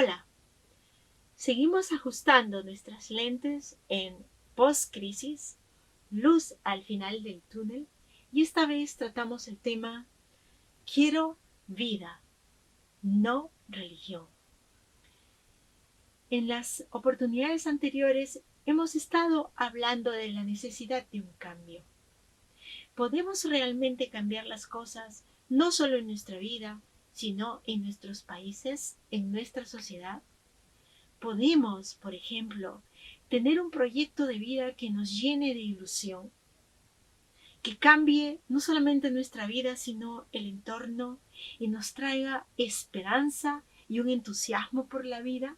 Hola, seguimos ajustando nuestras lentes en post-crisis, luz al final del túnel, y esta vez tratamos el tema Quiero vida, no religión. En las oportunidades anteriores hemos estado hablando de la necesidad de un cambio. ¿Podemos realmente cambiar las cosas no solo en nuestra vida, sino en nuestros países, en nuestra sociedad? Podemos, por ejemplo, tener un proyecto de vida que nos llene de ilusión, que cambie no solamente nuestra vida, sino el entorno y nos traiga esperanza y un entusiasmo por la vida.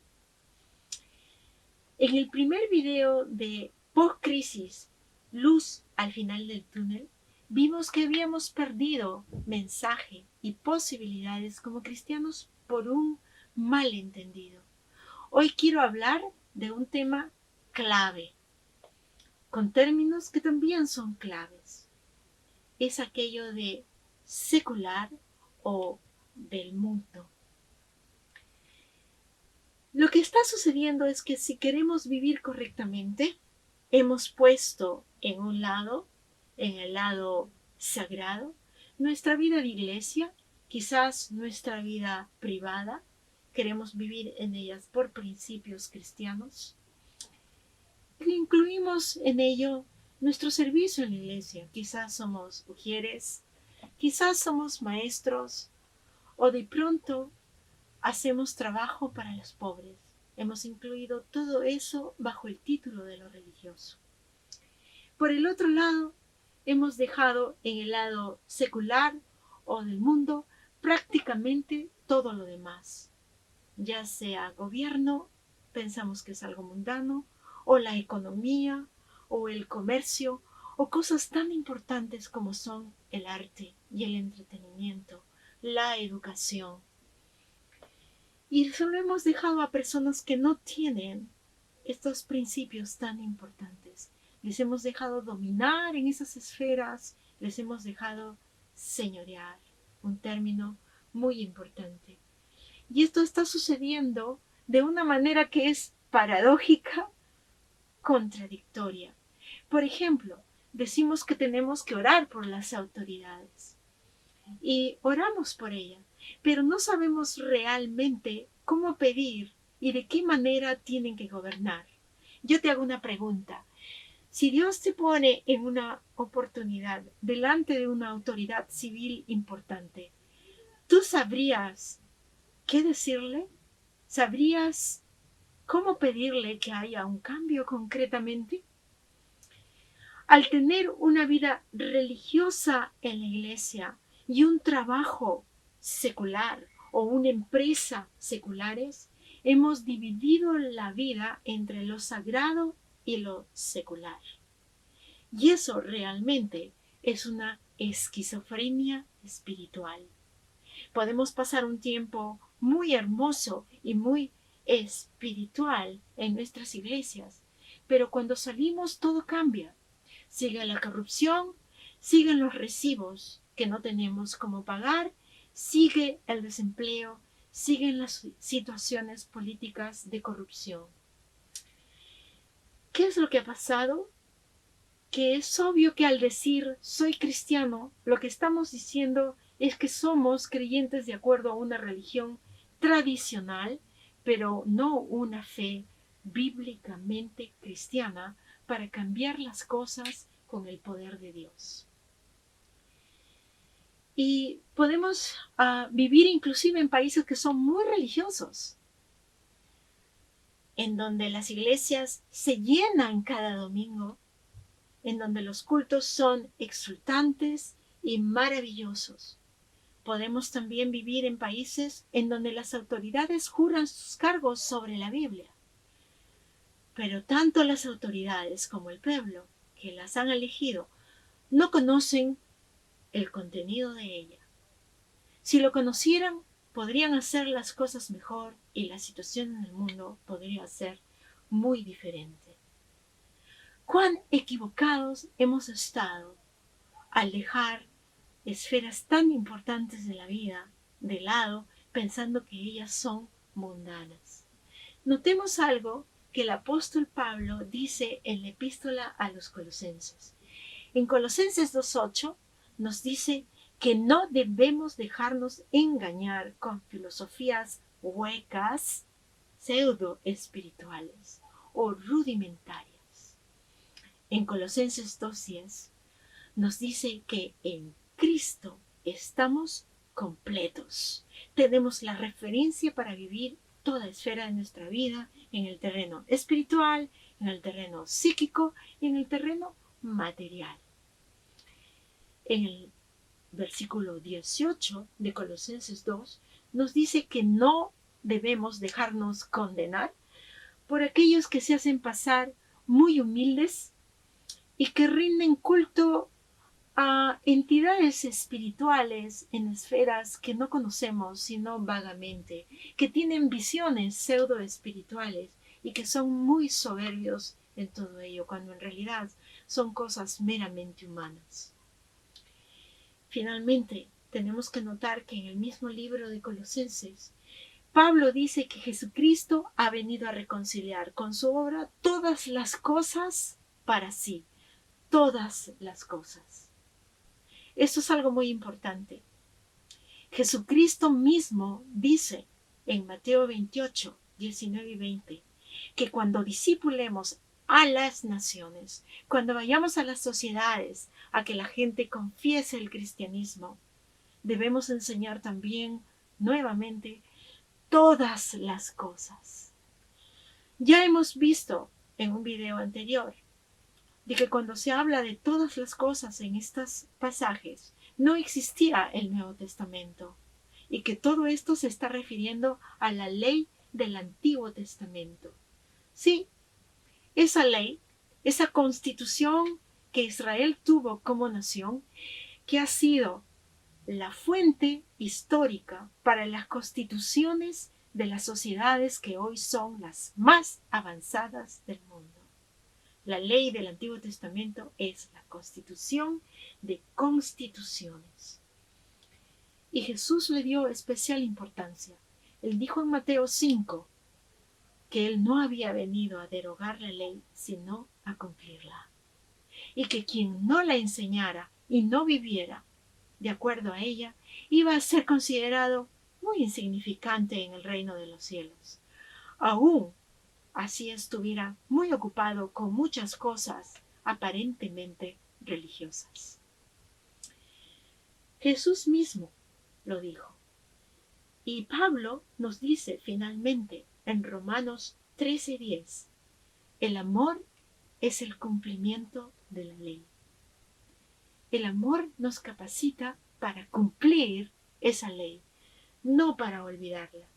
En el primer video de post-crisis, luz al final del túnel, vimos que habíamos perdido mensaje y posibilidades como cristianos por un malentendido. Hoy quiero hablar de un tema clave, con términos que también son claves. Es aquello de secular o del mundo. Lo que está sucediendo es que si queremos vivir correctamente, hemos puesto en el lado sagrado, nuestra vida de iglesia, quizás nuestra vida privada. Queremos vivir en ellas por principios cristianos. Incluimos en ello nuestro servicio en la iglesia. Quizás somos mujeres, quizás somos maestros, o de pronto hacemos trabajo para los pobres. Hemos incluido todo eso bajo el título de lo religioso. Por el otro lado, hemos dejado en el lado secular o del mundo prácticamente todo lo demás. Ya sea gobierno, pensamos que es algo mundano, o la economía, o el comercio, o cosas tan importantes como son el arte y el entretenimiento, la educación. Y solo hemos dejado a personas que no tienen estos principios tan importantes. Les hemos dejado dominar en esas esferas, les hemos dejado señorear, un término muy importante. Y esto está sucediendo de una manera que es paradójica, contradictoria. Por ejemplo, decimos que tenemos que orar por las autoridades y oramos por ellas, pero no sabemos realmente cómo pedir y de qué manera tienen que gobernar. Yo te hago una pregunta. Si Dios te pone en una oportunidad delante de una autoridad civil importante, ¿tú sabrías qué decirle? ¿Sabrías cómo pedirle que haya un cambio concretamente? Al tener una vida religiosa en la iglesia y un trabajo secular o una empresa seculares, hemos dividido la vida entre lo sagrado y lo secular. Y eso realmente es una esquizofrenia espiritual. Podemos pasar un tiempo muy hermoso y muy espiritual en nuestras iglesias, pero cuando salimos todo cambia. Sigue la corrupción, siguen los recibos que no tenemos cómo pagar, sigue el desempleo, siguen las situaciones políticas de corrupción. ¿Qué es lo que ha pasado? Que es obvio que al decir soy cristiano, lo que estamos diciendo es que somos creyentes de acuerdo a una religión tradicional, pero no una fe bíblicamente cristiana para cambiar las cosas con el poder de Dios. Y podemos vivir inclusive en países que son muy religiosos, en donde las iglesias se llenan cada domingo, en donde los cultos son exultantes y maravillosos. Podemos también vivir en países en donde las autoridades juran sus cargos sobre la Biblia. Pero tanto las autoridades como el pueblo que las han elegido no conocen el contenido de ella. Si lo conocieran, podrían hacer las cosas mejor y la situación en el mundo podría ser muy diferente. ¿Cuán equivocados hemos estado al dejar esferas tan importantes de la vida de lado, pensando que ellas son mundanas. Notemos algo que el apóstol Pablo dice en la epístola a los Colosenses. En Colosenses 2:8 nos dice que no debemos dejarnos engañar con filosofías huecas, pseudo espirituales o rudimentarias. En Colosenses 2:10 nos dice que en Cristo estamos completos. Tenemos la referencia para vivir toda esfera de nuestra vida en el terreno espiritual, en el terreno psíquico y en el terreno material. En el versículo 18 de Colosenses 2 nos dice que no debemos dejarnos condenar por aquellos que se hacen pasar muy humildes y que rinden culto a entidades espirituales en esferas que no conocemos sino vagamente, que tienen visiones pseudo espirituales y que son muy soberbios en todo ello, cuando en realidad son cosas meramente humanas. Finalmente, tenemos que notar que en el mismo libro de Colosenses, Pablo dice que Jesucristo ha venido a reconciliar con su obra todas las cosas para sí, todas las cosas. Esto es algo muy importante. Jesucristo mismo dice en Mateo 28, 19 y 20, que cuando discipulemos a las naciones, cuando vayamos a las sociedades a que la gente confiese el cristianismo, debemos enseñar también nuevamente todas las cosas. Ya hemos visto en un video anterior de que cuando se habla de todas las cosas en estos pasajes, no existía el Nuevo Testamento y que todo esto se está refiriendo a la ley del Antiguo Testamento. Sí, esa ley, esa constitución que Israel tuvo como nación, que ha sido la fuente histórica para las constituciones de las sociedades que hoy son las más avanzadas del mundo. La ley del Antiguo Testamento es la constitución de constituciones. Y Jesús le dio especial importancia. Él dijo en Mateo 5 que él no había venido a derogar la ley, sino a cumplirla. Y que quien no la enseñara y no viviera de acuerdo a ella, iba a ser considerado muy insignificante en el reino de los cielos. Aún así estuviera muy ocupado con muchas cosas aparentemente religiosas. Jesús mismo lo dijo. Y Pablo nos dice finalmente en Romanos 13:10, el amor es el cumplimiento de la ley. El amor nos capacita para cumplir esa ley, no para olvidarla.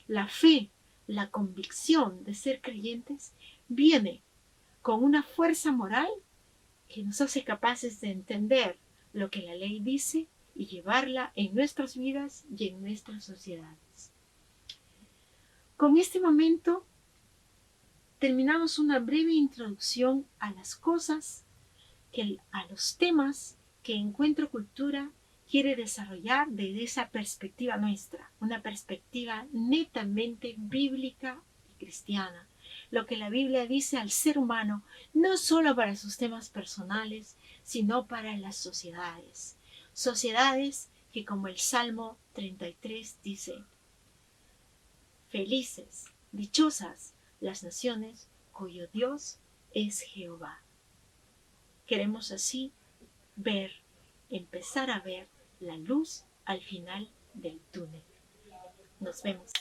La fe, la convicción de ser creyentes, viene con una fuerza moral que nos hace capaces de entender lo que la ley dice y llevarla en nuestras vidas y en nuestras sociedades. Con este momento terminamos una breve introducción a las cosas, a los temas que Encuentro Cultura quiere desarrollar desde esa perspectiva nuestra, una perspectiva netamente bíblica y cristiana. Lo que la Biblia dice al ser humano, no solo para sus temas personales, sino para las sociedades. Sociedades que, como el Salmo 33 dice, felices, dichosas las naciones cuyo Dios es Jehová. Queremos así empezar a ver la luz al final del túnel. Nos vemos.